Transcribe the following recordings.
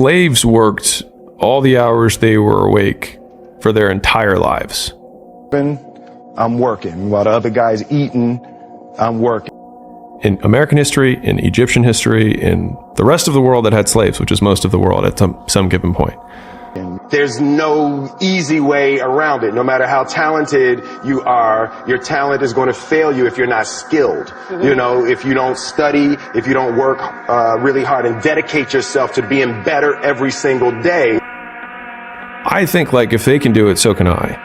slaves worked all the hours they were awake for their entire lives. I'm working. While the other guy's eating, I'm working. In American history, in Egyptian history, in the rest of the world that had slaves, which is most of the world at some given point. There's no easy way around it. No matter how talented you are, your talent is going to fail you if you're not skilled. You know, if you don't study, if you don't work really hard and dedicate yourself to being better every single day. I think, like, if they can do it, so can I.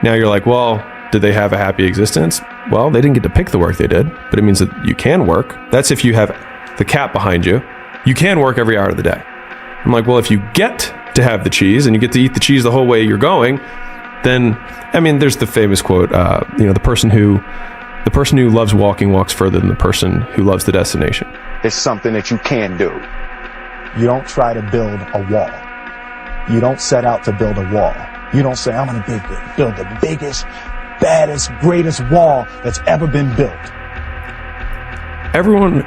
Now you're like, well, did they have a happy existence? Well, they didn't get to pick the work they did, but it means that you can work. That's if you have the cap behind you. You can work every hour of the day. I'm like, well, if you get to have the cheese and you get to eat the cheese the whole way you're going, then, I mean, there's the famous quote, the person who loves walking walks further than the person who loves the destination. It's something that you can do. You don't try to build a wall. You don't set out to build a wall. You don't say, I'm going to build the biggest, baddest, greatest wall that's ever been built.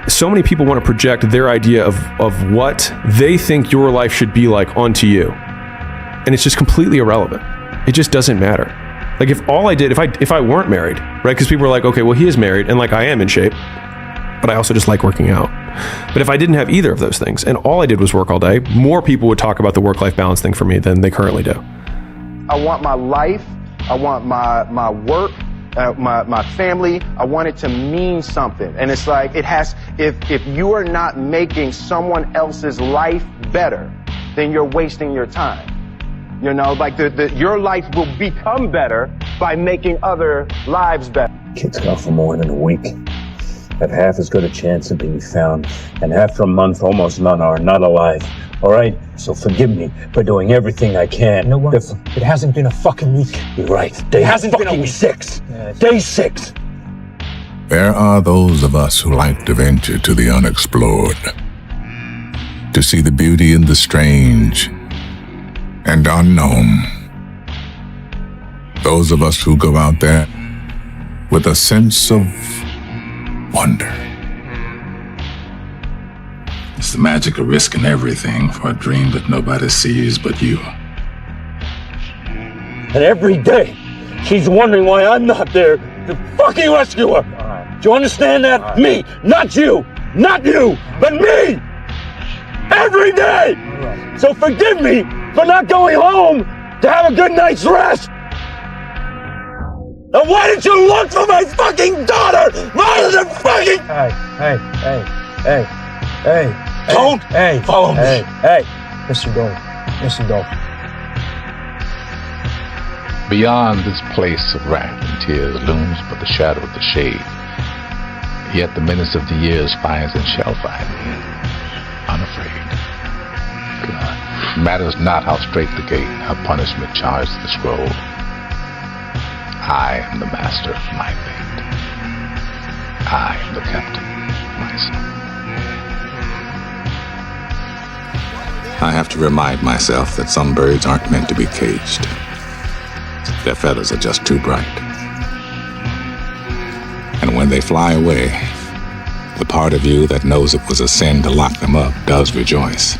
So many people want to project their idea of what they think your life should be like onto you. And it's just completely irrelevant. It just doesn't matter. Like, if all I did, if I weren't married, right? Because people are like, okay, well, he is married, and like, I am in shape, but I also just like working out. But if I didn't have either of those things, and all I did was work all day, more people would talk about the work-life balance thing for me than they currently do. I want my life, I want my work, my family, I want it to mean something. And it's like, if you are not making someone else's life better, then you're wasting your time. You know, like your life will become better by making other lives better. Kids gone for more than a week have half as good a chance of being found, and after a month, almost none are not alive. All right? So forgive me for doing everything I can. You know what? It hasn't been a fucking week. You're right. Day hasn't been a week. 6. Day 6. There are those of us who like to venture to the unexplored, to see the beauty in the strange and unknown. Those of us who go out there with a sense of wonder. It's the magic of risking everything for a dream that nobody sees but you. And every day, she's wondering why I'm not there to fucking rescue her. Do you understand that? Me, not you, but me! Every day! So forgive me for not going home to have a good night's rest! And why didn't you look for my fucking daughter? Rather than fucking... Hey. Don't follow me. Hey. Mr. Dole. Beyond this place of wrath and tears looms but the shadow of the shade. Yet the menace of the years finds and shall find me, unafraid. God. Matters not how straight the gate, how punishment charged the scroll. I am the master of my fate. I am the captain of my soul. I have to remind myself that some birds aren't meant to be caged. Their feathers are just too bright. And when they fly away, the part of you that knows it was a sin to lock them up does rejoice.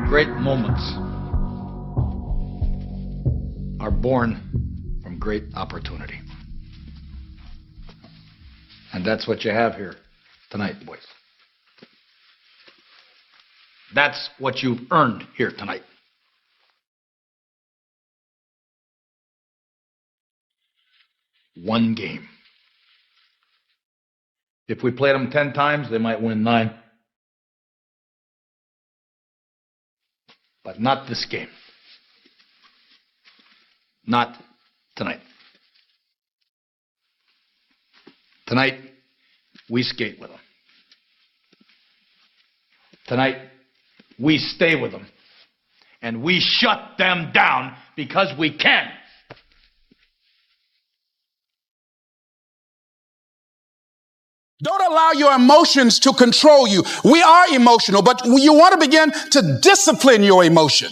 Great moments are born from great opportunity. And that's what you have here tonight, boys. That's what you've earned here tonight. One game. If we played them 10 times, they might win 9. But not this game. Not tonight. Tonight, we skate with them. Tonight, we stay with them. And we shut them down because we can. Don't allow your emotions to control you. We are emotional, but you want to begin to discipline your emotion.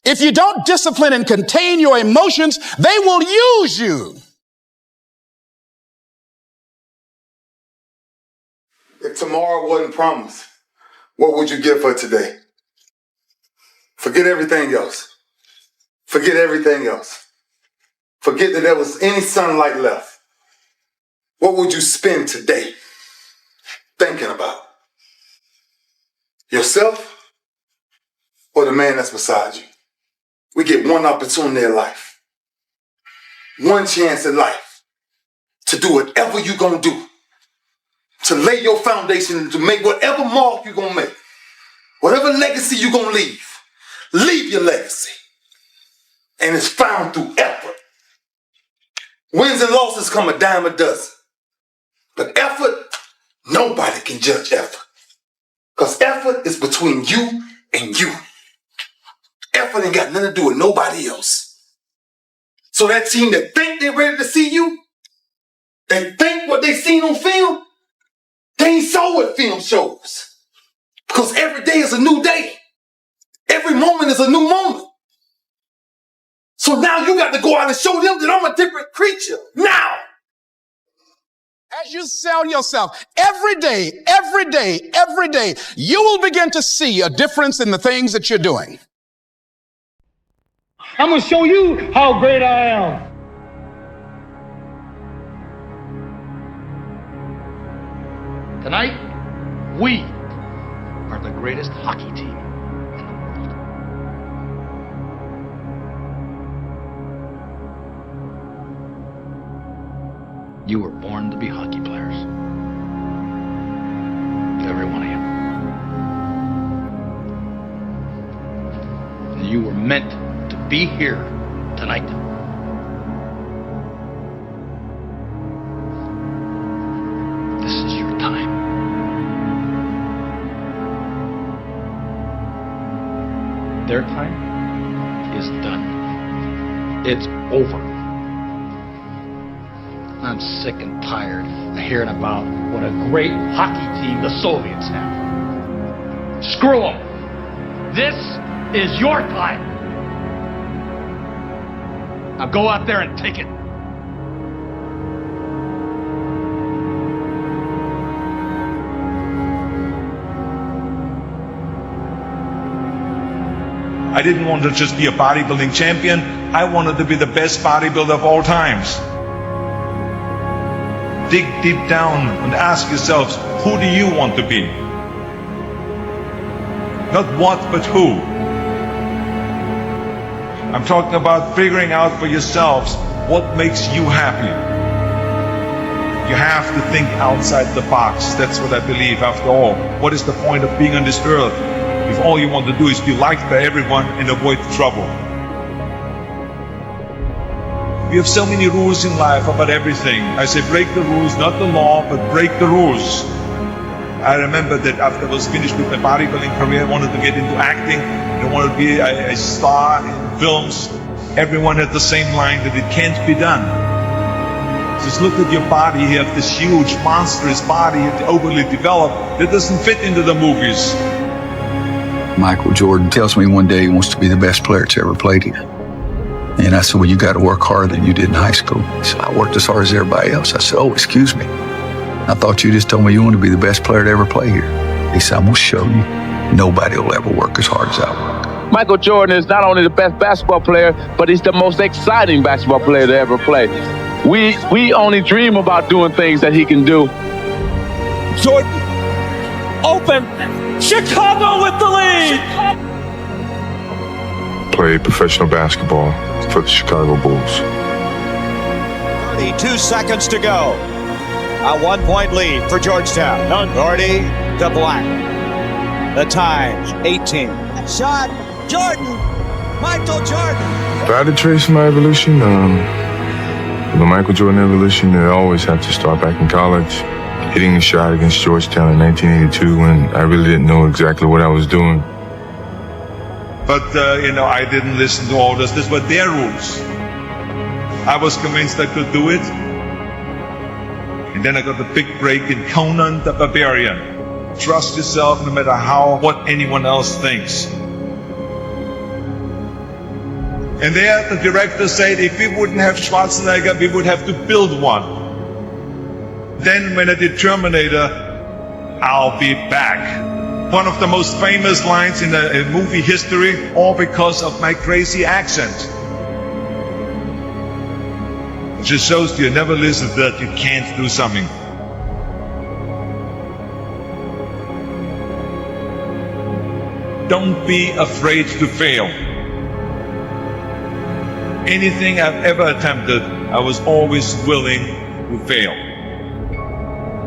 If you don't discipline and contain your emotions, they will use you. If tomorrow wasn't promised, what would you give her today? Forget everything else. Forget everything else. Forget that there was any sunlight left. What would you spend today thinking about? Yourself or the man that's beside you? We get one opportunity in life, one chance in life to do whatever you're going to do, to lay your foundation and to make whatever mark you're going to make, whatever legacy you're going to leave your legacy. And it's found through effort. Wins and losses come a dime a dozen. But effort, nobody can judge effort. Because effort is between you and you. Effort ain't got nothing to do with nobody else. So that team that think they're ready to see you, they think what they seen on film, they ain't saw what film shows. Because every day is a new day. Every moment is a new moment. So now you got to go out and show them that I'm a different creature. Now! As you sell yourself every day, you will begin to see a difference in the things that you're doing. I'm going to show you how great I am. Tonight, we are the greatest hockey team in the world. You were born to be hockey players. Every one of you. You were meant to be here tonight. This is your time. Their time is done. It's over. I'm sick and tired of hearing about what a great hockey team the Soviets have. Screw them. This is your time. Now go out there and take it. I didn't want to just be a bodybuilding champion. I wanted to be the best bodybuilder of all times. Dig deep down and ask yourselves, who do you want to be? Not what, but who. I'm talking about figuring out for yourselves what makes you happy. You have to think outside the box. That's what I believe after all. What is the point of being on this earth if all you want to do is be liked by everyone and avoid trouble? We have so many rules in life about everything. I say break the rules, not the law, but break the rules. I remember that after I was finished with my bodybuilding career, I wanted to get into acting. I wanted to be a star in films. Everyone had the same line that it can't be done. Just look at your body. You have this huge, monstrous body, overly developed, that doesn't fit into the movies. Michael Jordan tells me one day he wants to be the best player that's ever played here. And I said, well, you got to work harder than you did in high school. He said, I worked as hard as everybody else. I said, oh, excuse me. I thought you just told me you want to be the best player to ever play here. He said, I'm going to show you. Nobody will ever work as hard as I work. Michael Jordan is not only the best basketball player, but he's the most exciting basketball player to ever play. We only dream about doing things that he can do. Jordan, open. Chicago with the lead. Played professional basketball for the Chicago Bulls. 32 seconds to go. A 1-point lead for Georgetown. Gordy to Black. The time, 18. Shot, Jordan. Michael Jordan. If I had to trace my evolution, the Michael Jordan evolution, it always had to start back in college. Hitting a shot against Georgetown in 1982 when I really didn't know exactly what I was doing. But, I didn't listen to orders. These were their rules. I was convinced I could do it. And then I got the big break in Conan the Barbarian. Trust yourself no matter what anyone else thinks. And there the director said, if we wouldn't have Schwarzenegger, we would have to build one. Then when I did Terminator, I'll be back. One of the most famous lines in movie history, all because of my crazy accent. It just shows you never listen to that you can't do something. Don't be afraid to fail. Anything I've ever attempted, I was always willing to fail.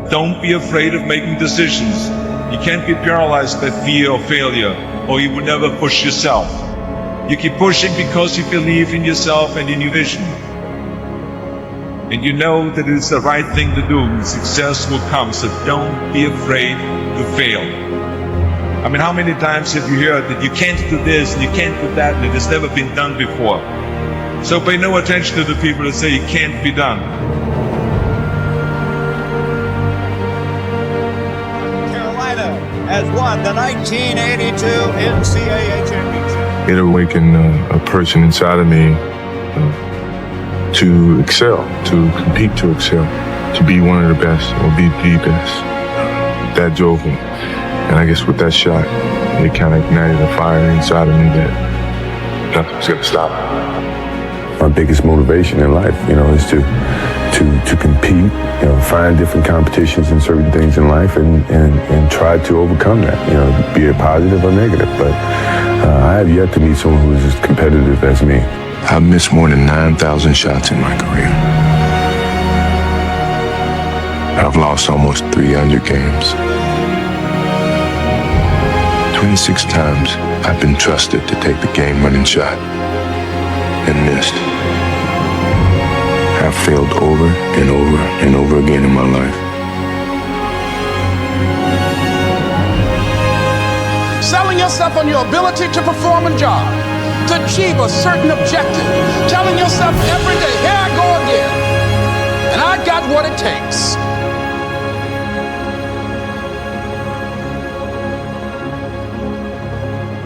Don't be afraid of making decisions. You can't be paralyzed by fear of failure, or you will never push yourself. You keep pushing because you believe in yourself and in your vision. And you know that it is the right thing to do, and success will come, so don't be afraid to fail. I mean, how many times have you heard that you can't do this and you can't do that and it has never been done before? So pay no attention to the people that say it can't be done. Carolina has won the 1982 NCAA championship. It awakened a person inside of me to excel, to compete, to excel, to be one of the best or be the best. That drove me. And I guess with that shot, it kind of ignited a fire inside of me that nothing's going to stop. My biggest motivation in life, is to compete, find different competitions in certain things in life and try to overcome that, be it positive or negative. But I have yet to meet someone who is as competitive as me. I've missed more than 9,000 shots in my career. I've lost almost 300 games. 26 times I've been trusted to take the game-winning shot and missed. I've failed over and over and over again in my life. Selling yourself on your ability to perform a job, to achieve a certain objective. Telling yourself every day, here I go again, and I got what it takes.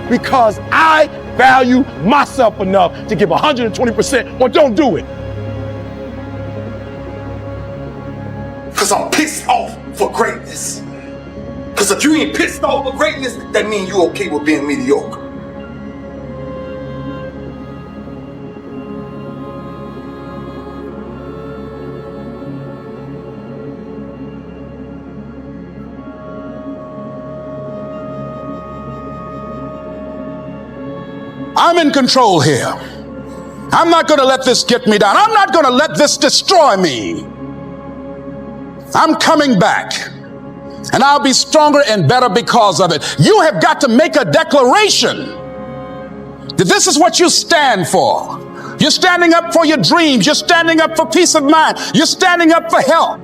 Because I value myself enough to give 120% or don't do it. Because I'm pissed off for greatness. Because if you ain't pissed off for greatness, that means you okay with being mediocre. I'm in control here. I'm not going to let this get me down. I'm not going to let this destroy me. I'm coming back, and I'll be stronger and better because of it. You have got to make a declaration that this is what you stand for. You're standing up for your dreams. You're standing up for peace of mind. You're standing up for health.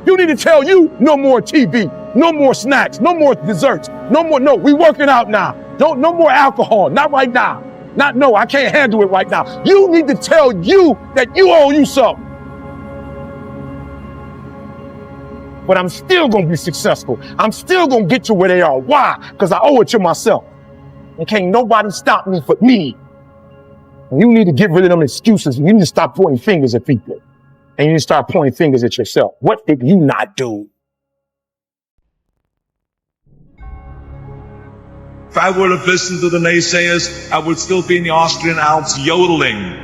You need to tell you no more TV, no more snacks, no more desserts, no, we working out now. No more alcohol, not right now. I can't handle it right now. You need to tell you that you owe you something. But I'm still gonna be successful. I'm still gonna get to where they are. Why? Because I owe it to myself. And can't nobody stop me but me. And you need to get rid of them excuses. You need to stop pointing fingers at people. And you need to start pointing fingers at yourself. What did you not do? If I would have listened to the naysayers, I would still be in the Austrian Alps yodeling.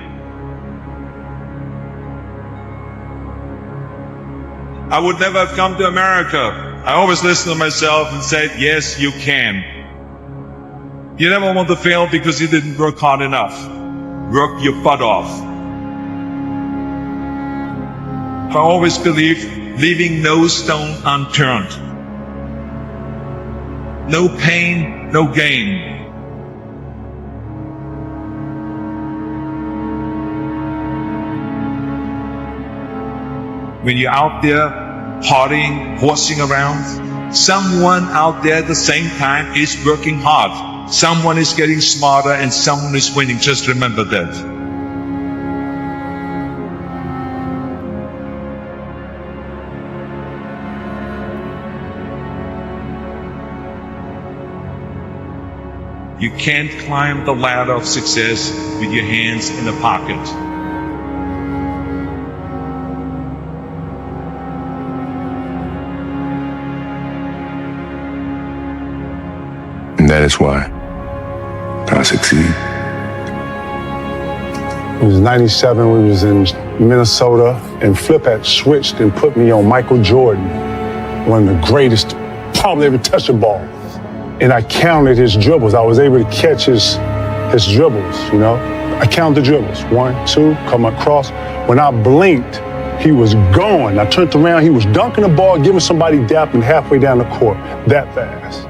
I would never have come to America. I always listened to myself and said, yes, you can. You never want to fail because you didn't work hard enough. Work your butt off. I always believed leaving no stone unturned. No pain, no gain. When you're out there partying, horsing around, someone out there at the same time is working hard. Someone is getting smarter and someone is winning. Just remember that. You can't climb the ladder of success with your hands in the pocket. that is why I succeed. It was 97, we was in Minnesota, and Flip had switched and put me on Michael Jordan, one of the greatest, probably ever touched a ball. And I counted his dribbles. I was able to catch his dribbles, you know? I counted the dribbles. 1, 2, come across. When I blinked, he was gone. I turned around, he was dunking the ball, giving somebody dap, and halfway down the court, that fast.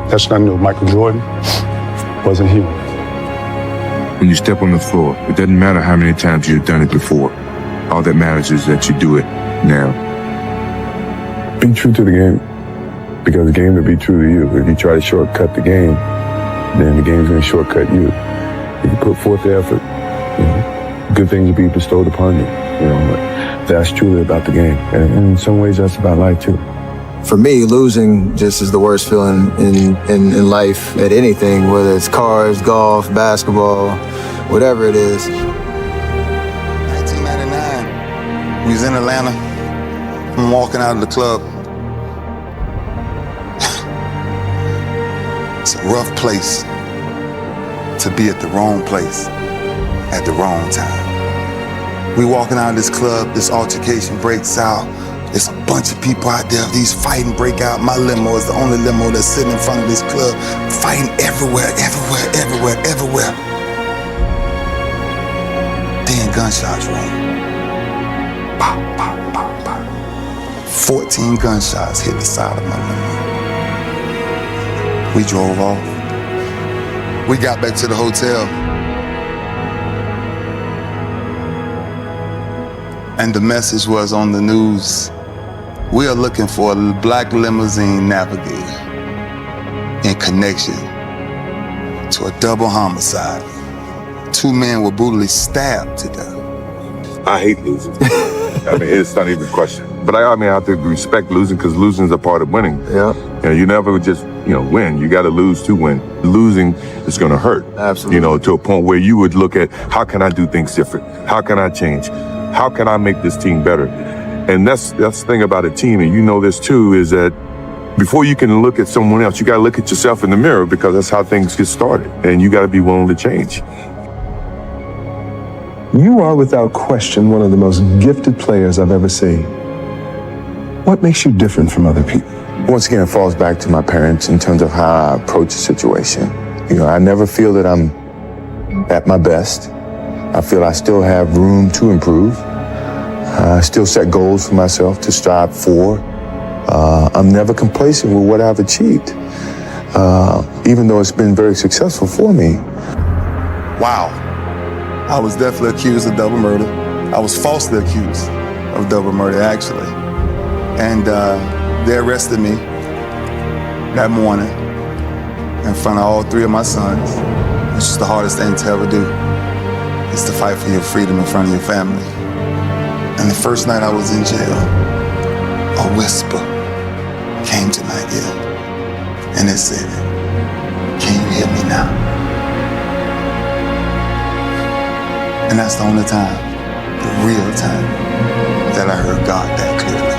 That's when I knew Michael Jordan wasn't human. When you step on the floor, it doesn't matter how many times you've done it before. All that matters is that you do it now. Be true to the game, because the game will be true to you. If you try to shortcut the game, then the game's going to shortcut you. If you put forth the effort, you know, good things will be bestowed upon you. You know, that's truly about the game. And in some ways, that's about life, too. For me, losing just is the worst feeling in life at anything, whether it's cars, golf, basketball, whatever it is. 1999, we was in Atlanta. I'm walking out of the club. It's a rough place to be at the wrong place at the wrong time. We walking out of this club, this altercation breaks out. There's a bunch of people out there, these fighting break out. My limo is the only limo that's sitting in front of this club, fighting everywhere. Then gunshots rang. Pop, pop, pop, pop. 14 gunshots hit the side of my limo. We drove off. We got back to the hotel. And the message was on the news. We are looking for a black limousine navigator in connection to a double homicide. 2 men were brutally stabbed to death. I hate losing. I mean, it's not even a question. But I have to respect losing, because losing is a part of winning. Yeah. You know, you never just, win. You got to lose to win. Losing is going to hurt. Absolutely. To a point where you would look at, how can I do things different? How can I change? How can I make this team better? And that's the thing about a team, and you know this too, is that before you can look at someone else, you got to look at yourself in the mirror, because that's how things get started. And you got to be willing to change. You are without question one of the most gifted players I've ever seen. What makes you different from other people? Once again, it falls back to my parents in terms of how I approach the situation. I never feel that I'm at my best. I feel I still have room to improve. I still set goals for myself to strive for. I'm never complacent with what I've achieved, even though it's been very successful for me. Wow. I was definitely accused of double murder. I was falsely accused of double murder, actually. And they arrested me that morning in front of all 3 of my sons, which is the hardest thing to ever do, is to fight for your freedom in front of your family. And the first night I was in jail, a whisper came to my ear, and it said, "Can you hear me now?" And that's the only time, the real time, that I heard God that clearly.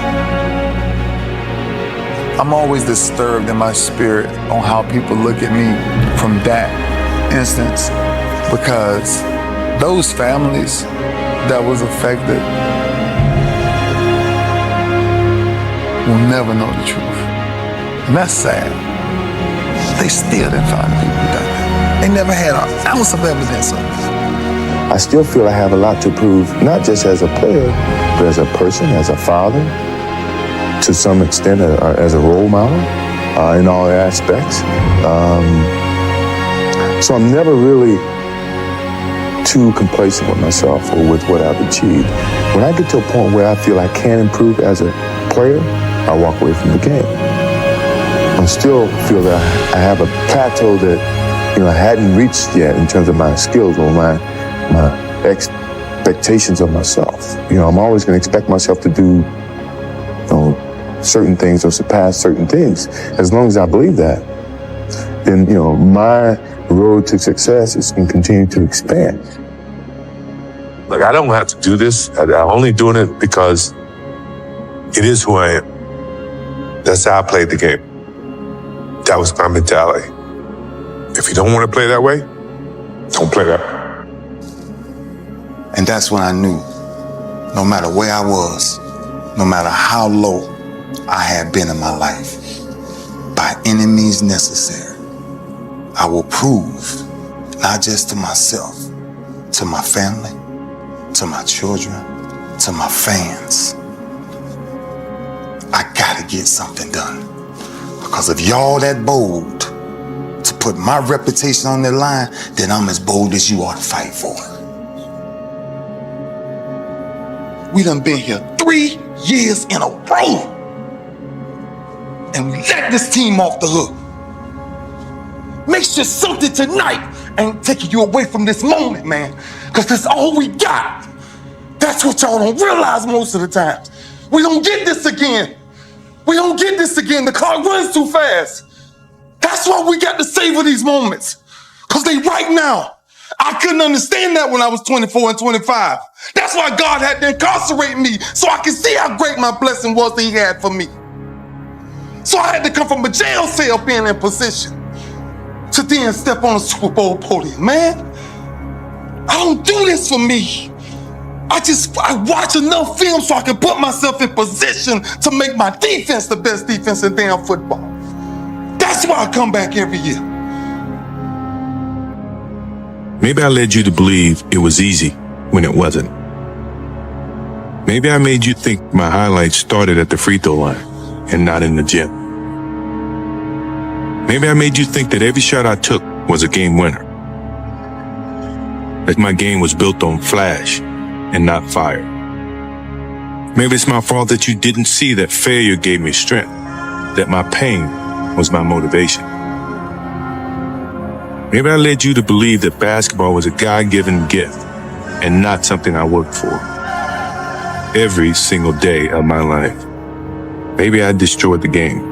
I'm always disturbed in my spirit on how people look at me from that instance, because those families that was affected will never know the truth. And that's sad. They still didn't find the people who done that. They never had an ounce of evidence of it. I still feel I have a lot to prove, not just as a player, but as a person, as a father, to some extent as a role model in all aspects. So I'm never really too complacent with myself or with what I've achieved. When I get to a point where I feel I can improve as a player, I walk away from the game. I still feel that I have a plateau that I hadn't reached yet in terms of my skills or my expectations of myself. I'm always going to expect myself to do certain things or surpass certain things. As long as I believe that, then my road to success is going to continue to expand. Like, I don't have to do this. I'm only doing it because it is who I am. That's how I played the game. That was my mentality. If you don't want to play that way, don't play that way. And that's when I knew, no matter where I was, no matter how low I had been in my life, by any means necessary, I will prove, not just to myself, to my family, to my children, to my fans, I gotta get something done. Because if y'all that bold to put my reputation on the line, then I'm as bold as you are to fight for it. We done been here 3 years in a row. And we let this team off the hook. Make sure something tonight ain't taking you away from this moment, man. Because that's all we got. That's what y'all don't realize most of the time. We don't get this again. We don't get this again. The clock runs too fast. That's why we got to savor these moments. Because they right now. I couldn't understand that when I was 24 and 25. That's why God had to incarcerate me so I could see how great my blessing was that he had for me. So I had to come from a jail cell being in position to then step on a Super Bowl podium. Man, I don't do this for me. I watch enough film so I can put myself in position to make my defense the best defense in damn football. That's why I come back every year. Maybe I led you to believe it was easy when it wasn't. Maybe I made you think my highlights started at the free throw line and not in the gym. Maybe I made you think that every shot I took was a game winner. That my game was built on flash and not fire. Maybe it's my fault that you didn't see that failure gave me strength, that my pain was my motivation. Maybe I led you to believe that basketball was a God-given gift and not something I worked for every single day of my life. Maybe I destroyed the game.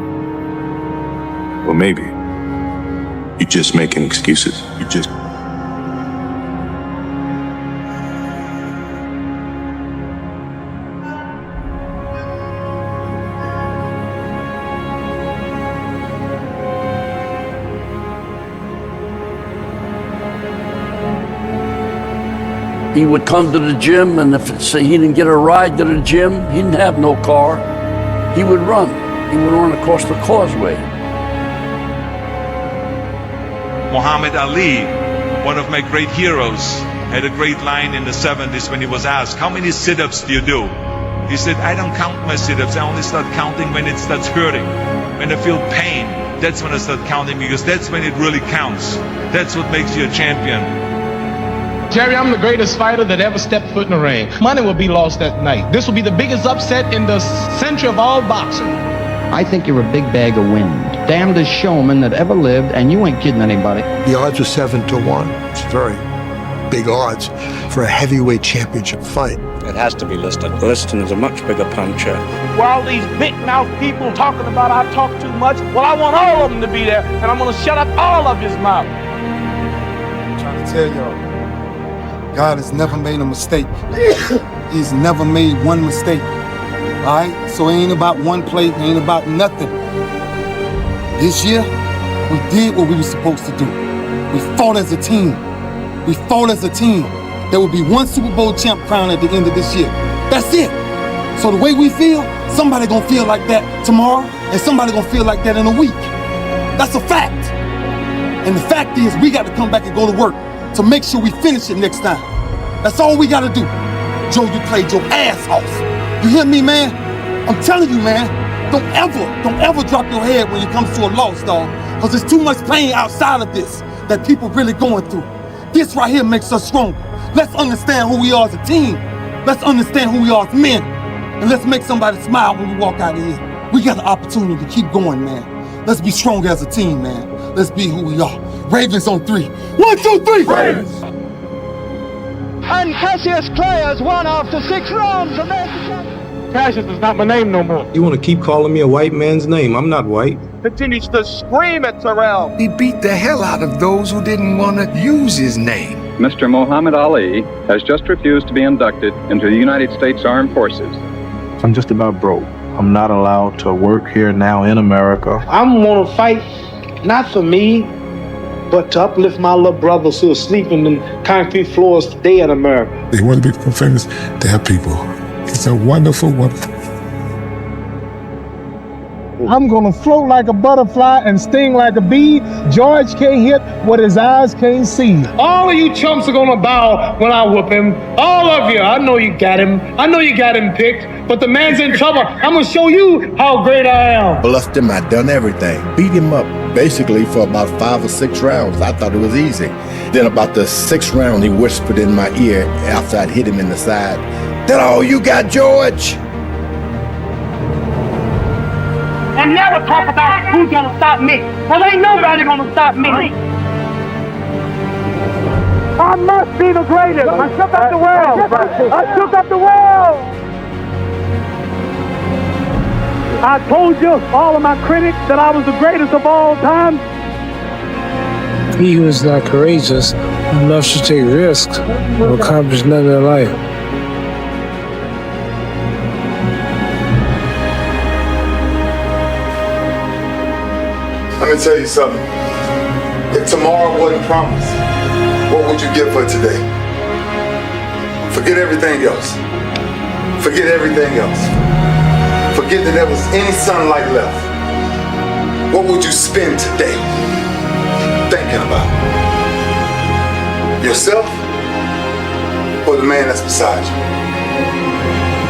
Or maybe you're just making excuses. He would come to the gym, and if say he didn't get a ride to the gym, he didn't have no car. He would run. He would run across the causeway. Muhammad Ali, one of my great heroes, had a great line in the 70s when he was asked, how many sit-ups do you do? He said, I don't count my sit-ups. I only start counting when it starts hurting. When I feel pain, that's when I start counting, because that's when it really counts. That's what makes you a champion. Jerry, I'm the greatest fighter that ever stepped foot in the ring. Money will be lost that night. This will be the biggest upset in the century of all boxing. I think you're a big bag of wind. Damnedest showman that ever lived, and you ain't kidding anybody. The odds are 7-1. It's very big odds for a heavyweight championship fight. It has to be Liston. Liston is a much bigger puncher. While these big-mouth people talking about I talk too much, well, I want all of them to be there, and I'm going to shut up all of his mouth. I'm trying to tell y'all. God has never made a mistake. He's never made one mistake. All right? So it ain't about one play. It ain't about nothing. This year, we did what we were supposed to do. We fought as a team. We fought as a team. There will be one Super Bowl champ crown at the end of this year. That's it. So the way we feel, somebody gonna feel like that tomorrow, and somebody gonna feel like that in a week. That's a fact. And the fact is, we got to come back and go to work to make sure we finish it next time. That's all we gotta do. Joe, you played your ass off. You hear me, man? I'm telling you, man, don't ever drop your head when it comes to a loss, dog. Because there's too much pain outside of this that people really going through. This right here makes us stronger. Let's understand who we are as a team. Let's understand who we are as men. And let's make somebody smile when we walk out of here. We got the opportunity to keep going, man. Let's be stronger as a team, man. Let's be who we are. Ravens on 3. 1, 2, 3. Ravens! And Cassius Clay has won after 6 rounds. Cassius is not my name no more. You want to keep calling me a white man's name? I'm not white. Continues to scream at Terrell. He beat the hell out of those who didn't want to use his name. Mr. Muhammad Ali has just refused to be inducted into the United States Armed Forces. I'm just about broke. I'm not allowed to work here now in America. I'm gonna fight not for me, but to uplift my little brothers who are sleeping in concrete floors today in America. They want to become famous to help people. It's a wonderful, wonderful. I'm gonna float like a butterfly and sting like a bee. George can't hit what his eyes can't see. All of you chumps are gonna bow when I whoop him. All of you. I know you got him. I know you got him picked, but the man's in trouble. I'm gonna show you how great I am. Bluffed him, I done everything. Beat him up basically for about 5 or 6 rounds. I thought it was easy. Then about the 6th round, he whispered in my ear after I'd hit him in the side, "That all you got, George?" And never talk about who's gonna stop me. Well, ain't nobody gonna stop me. I must be the greatest. I shook up the world. I shook up the world. I told you, all of my critics, that I was the greatest of all time. He who is not courageous enough to take risks will accomplish nothing in life. Let me tell you something. If tomorrow wasn't promised, what would you give for today? Forget everything else. Forget everything else. Forget that there was any sunlight left. What would you spend today thinking about? Yourself or the man that's beside you?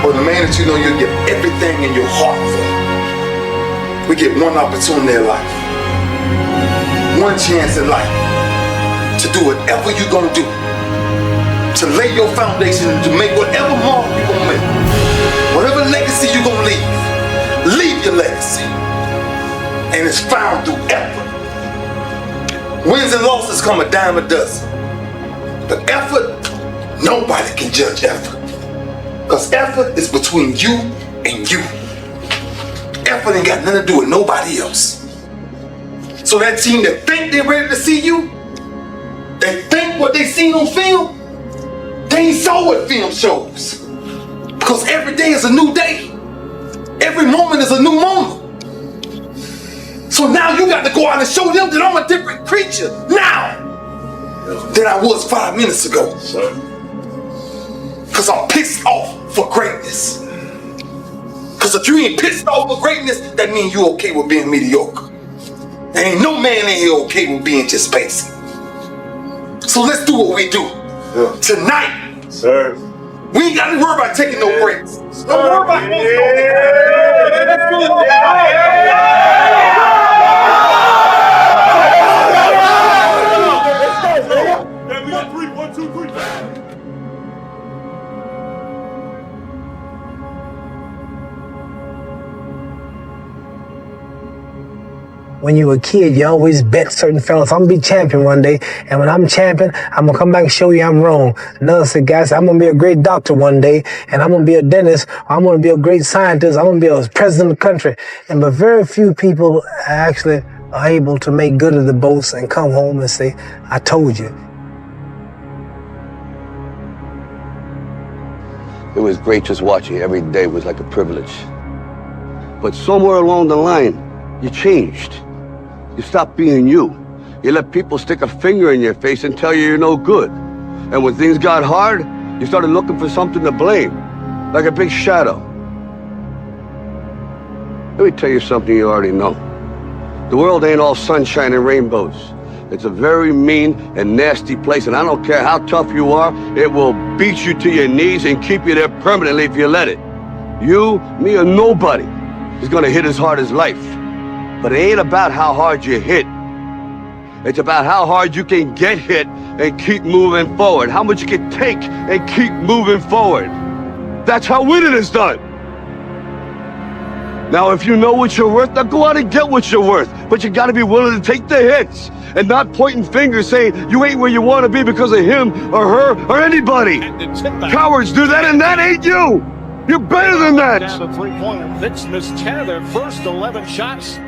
Or the man that you know you'll give everything in your heart for? We get one opportunity in life. One chance in life to do whatever you're gonna do, to lay your foundation and to make whatever mark you're gonna make, whatever legacy you're gonna leave your legacy. And it's found through effort. Wins and losses come a dime a dozen. But effort, nobody can judge effort. Because effort is between you and you. Effort ain't got nothing to do with nobody else. So that team that think they're ready to see you, they think what they seen on film, they ain't saw what film shows. Because every day is a new day. Every moment is a new moment. So now you got to go out and show them that I'm a different creature now than I was 5 minutes ago. Because I'm pissed off for greatness. Because if you ain't pissed off for greatness, that means you okay with being mediocre. There ain't no man in here okay with being just basic. So let's do what we do. Tonight, sir. We ain't got to worry about taking no breaks. Don't worry about let's do it. We got 3, 1, 2, 3. When you were a kid, you always bet certain fellas, I'm gonna be champion one day, and when I'm champion, I'm gonna come back and show you I'm wrong. Another said, guys, I'm gonna be a great doctor one day, and I'm gonna be a dentist, I'm gonna be a great scientist, I'm gonna be a president of the country. And but very few people actually are able to make good of the boast and come home and say, I told you. It was great just watching. Every day was like a privilege. But somewhere along the line, you changed. You stopped being you. You let people stick a finger in your face and tell you you're no good. And when things got hard, you started looking for something to blame, like a big shadow. Let me tell you something you already know. The world ain't all sunshine and rainbows. It's a very mean and nasty place, and I don't care how tough you are, it will beat you to your knees and keep you there permanently if you let it. You, me, or nobody is gonna hit as hard as life. But it ain't about how hard you hit. It's about how hard you can get hit and keep moving forward. How much you can take and keep moving forward. That's how winning is done. Now, if you know what you're worth, now go out and get what you're worth. But you gotta be willing to take the hits and not pointing fingers saying you ain't where you wanna be because of him or her or anybody. Cowards do that, and that ain't you. You're better than that. Down to 3-pointer. Fitz missed 10 of their first 11 shots.